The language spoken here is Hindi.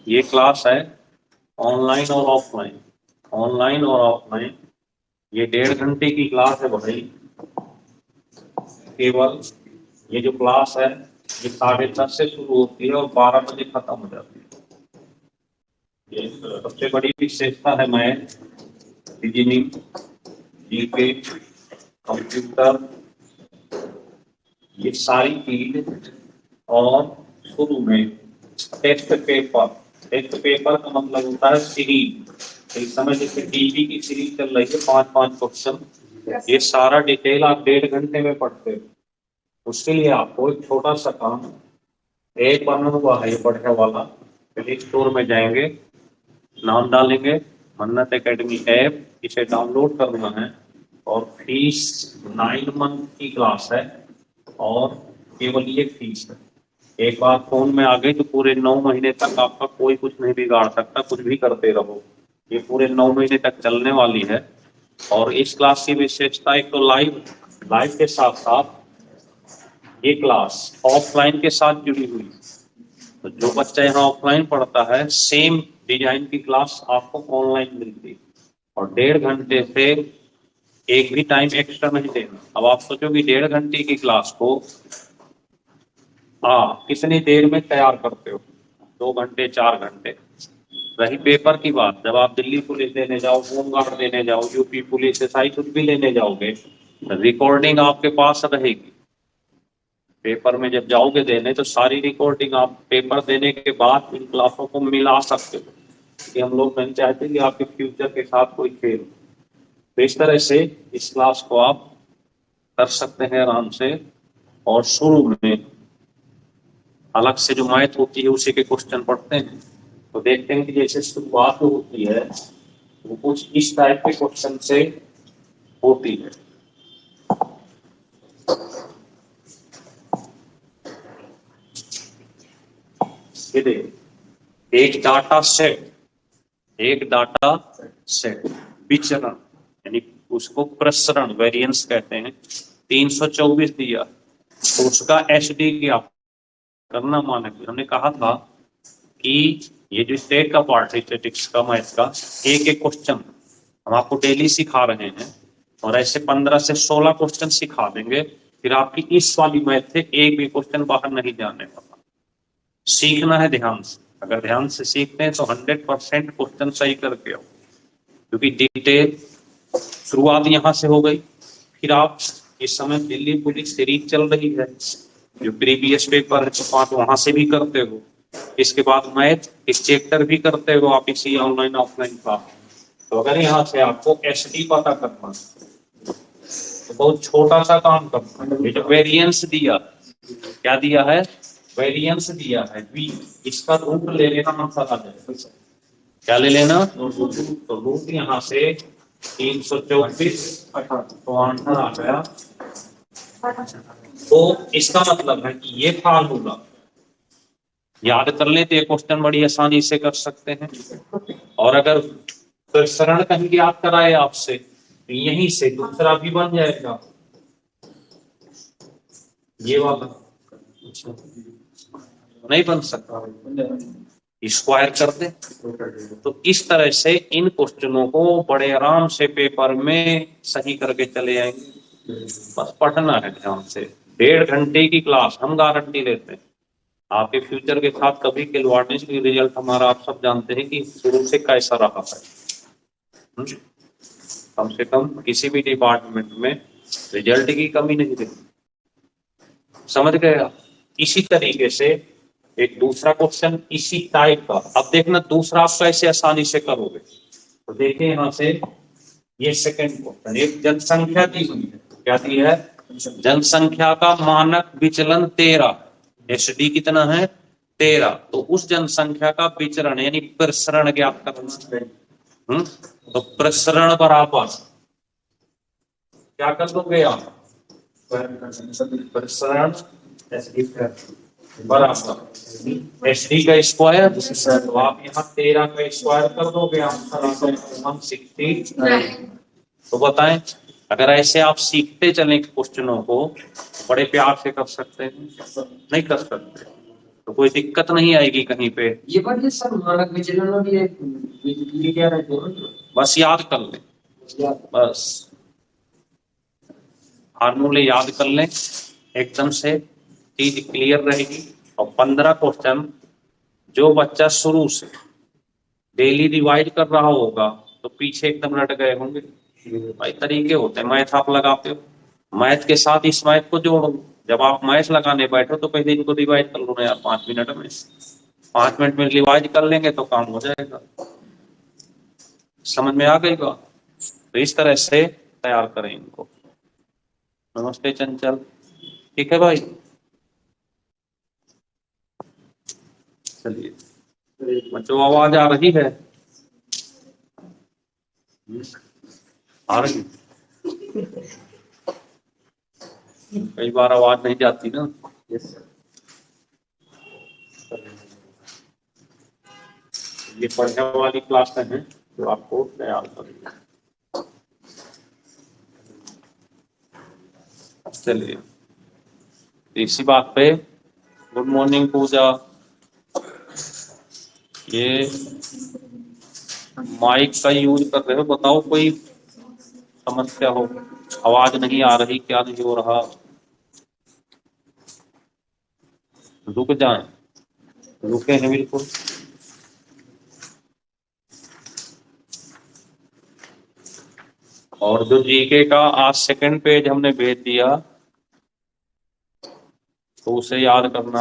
ये क्लास है ऑनलाइन और ऑफलाइन। ऑनलाइन और ऑफलाइन ये 1.5 घंटे की क्लास है भाई। केवल ये जो क्लास है ये 10:30 से शुरू होती है और 12 बजे खत्म हो जाती है। ये सबसे बड़ी विशेषता है मैथ, रीजनिंग, जीके, कंप्यूटर, ये सारी चीज। और शुरू में टेस्ट पेपर। टेस्ट पेपर का मतलब होता है सीरीज। इस समय जैसे टीवी की सीरीज चल रही है 5-5 क्वेश्चन, ये सारा डिटेल आप 1.5 घंटे में पढ़ते हो। उसके लिए आपको एक छोटा सा काम एक बना हुआ है, ये पढ़ने वाला। प्ले स्टोर में जाएंगे, नाम डालेंगे मन्नत एकेडमी ऐप, इसे डाउनलोड करना है। और फीस 9 मंथ की क्लास है और केवल ये फीस है। एक बार फोन में आ गई तो पूरे 9 महीने तक आपका कोई कुछ नहीं बिगाड़ सकता, कुछ भी करते रहो। ये पूरे 9 महीने तक चलने वाली है। और इस क्लास की विशेषता एक तो लाइव लाइव के साथ साथ ये क्लास ऑफलाइन के साथ जुड़ी हुई है। तो जो बच्चा यहाँ ऑफलाइन पढ़ता है सेम डिजाइन की क्लास आपको ऑनलाइन मिलती है। और 1.5 घंटे से एक भी टाइम एक्स्ट्रा नहीं देना। अब आप सोचो कि 1.5 घंटे की क्लास को कितनी देर में तैयार करते हो? 2 घंटे 4 घंटे। रही पेपर की बात, जब आप दिल्ली पुलिस देने जाओ, होमगार्ड देने जाओ, यूपी पुलिस एसआई कुछ भी लेने जाओगे, रिकॉर्डिंग आपके पास रहेगी। पेपर में जब जाओगे देने तो सारी रिकॉर्डिंग आप पेपर देने के बाद इन क्लासों को मिला सकते हो, कि हम लोग नहीं चाहते कि आपके फ्यूचर के साथ कोई खेल। तो इस तरह से इस क्लास को आप कर सकते हैं आराम से। और शुरू में अलग से जो मैथ होती है उसी के क्वेश्चन पढ़ते हैं। तो देखते हैं कि जैसे शुरुआत होती है वो कुछ इस टाइप के क्वेश्चन से होती है। ये देखिए, एक डाटा सेट विचरण यानी उसको प्रसरण वेरिएंस कहते हैं, 324 दिया। तो उसका एचडी क्या करना मानक। हमने कहा था कि ये जो स्टेट का पार्ट है स्टेटिक्स का मैथ का, एक एक क्वेश्चन हम आपको डेली सिखा रहे हैं और ऐसे 15 से 16 क्वेश्चन सिखा देंगे। फिर आपकी इस वाली मैथ से एक भी क्वेश्चन बाहर नहीं जाने वाला। सीखना है ध्यान से। अगर ध्यान से सीखते हैं तो 100% क्वेश्चन सही करके आओ, क्योंकि डिटेल शुरुआत यहाँ से हो गई। फिर आप इस समय दिल्ली पुलिस सीरीज चल रही है, जो प्रीवियस पेपर है 5 वहां से भी करते हो। इसके बाद मैथ इस चैप्टर भी करते हो आप इसी ऑनलाइन ऑफलाइन का। तो अगर यहाँ से आपको एसडी पता करना तो बहुत छोटा सा काम करना है। जो वेरिएंस दिया, क्या दिया है? वेरिएंस दिया है v, इसका रूट ले लेना आंसर आ जाएगा। क्या ले लेना? तो रूट यहाँ से 324, तो आंसर आ गया। तो इसका मतलब है कि ये फार्मूला याद कर ले तो ये क्वेश्चन बड़ी आसानी से कर सकते हैं। और अगर प्रसरण कहीं याद कराए आपसे तो यहीं से दूसरा भी बन जाएगा, ये वाला नहीं बन सकता, स्क्वायर कर दे। तो इस तरह से इन क्वेश्चनों को बड़े आराम से पेपर में सही करके चले आएंगे। बस पढ़ना है ध्यान से। 1.5 घंटे की क्लास, हम गारंटी लेते हैं आपके फ्यूचर के साथ कभी खिलवाड़ने की। रिजल्ट हमारा आप सब जानते हैं कि शुरू से कैसा रहा है। कम से कम किसी भी डिपार्टमेंट में रिजल्ट की कमी नहीं रहती। समझ गए आप? इसी तरीके से एक दूसरा क्वेश्चन इसी टाइप का। अब देखना दूसरा आप कैसे आसानी से करोगे। तो देखिए यहाँ से ये सेकंड क्वेश्चन, एक जनसंख्या दी हुई है। क्या दी है? जनसंख्या का मानक विचलन 13, एसडी कितना है? 13। तो उस जनसंख्या का विचरण यानी प्रसरण ज्ञात करना। तो प्रसरण बराबर क्या कर दोगे आप? प्रसरण बराबर एसडी का स्क्वायर। तो आप यहाँ 13 का स्क्वायर कर दोगे, आंसर आ जाएगा 160। तो बताएं, अगर ऐसे आप सीखते चलें क्वेश्चनों को बड़े प्यार से कर सकते हैं? नहीं कर सकते। तो कोई दिक्कत नहीं आएगी कहीं पे। ये बात ये सर मानक विचलन और ये क्या रहते हैं? बस याद कर लें, बस फार्मूले याद कर लें, एकदम से चीज क्लियर रहेगी। और 15 क्वेश्चन जो बच्चा शुरू से डेली रिवाइज कर रहा होगा तो पीछे एकदम रट गए होंगे। भाई तरीके होते हैं, मैथ आप लगाते हो, मैथ के साथ इस मैथ को जोड़ो। जब आप मैथ लगाने बैठो तो पहले इनको रिवाइज कर लो ना यार, 5 मिनट में। 5 मिनट में रिवाइज कर लेंगे तो काम हो जाएगा। समझ में आ गई बात? तो इस तरह से तैयार करें इनको। नमस्ते चंचल, ठीक है भाई, चलिए बच्चों आवाज आ रही है? आ रही, कई बार आवाज नहीं जाती ना। Yes sir. ये पढ़ने वाली क्लास में है जो आपको तैयार करेंगे। चलिए इसी बात पे, गुड मॉर्निंग पूजा। ये माइक का यूज कर रहे हो, बताओ कोई समस्या हो, आवाज नहीं आ रही, क्या नहीं हो रहा? रुक जाएं, रुके हैं बिल्कुल। और जो जीके का आज सेकंड पेज हमने भेज दिया तो उसे याद करना।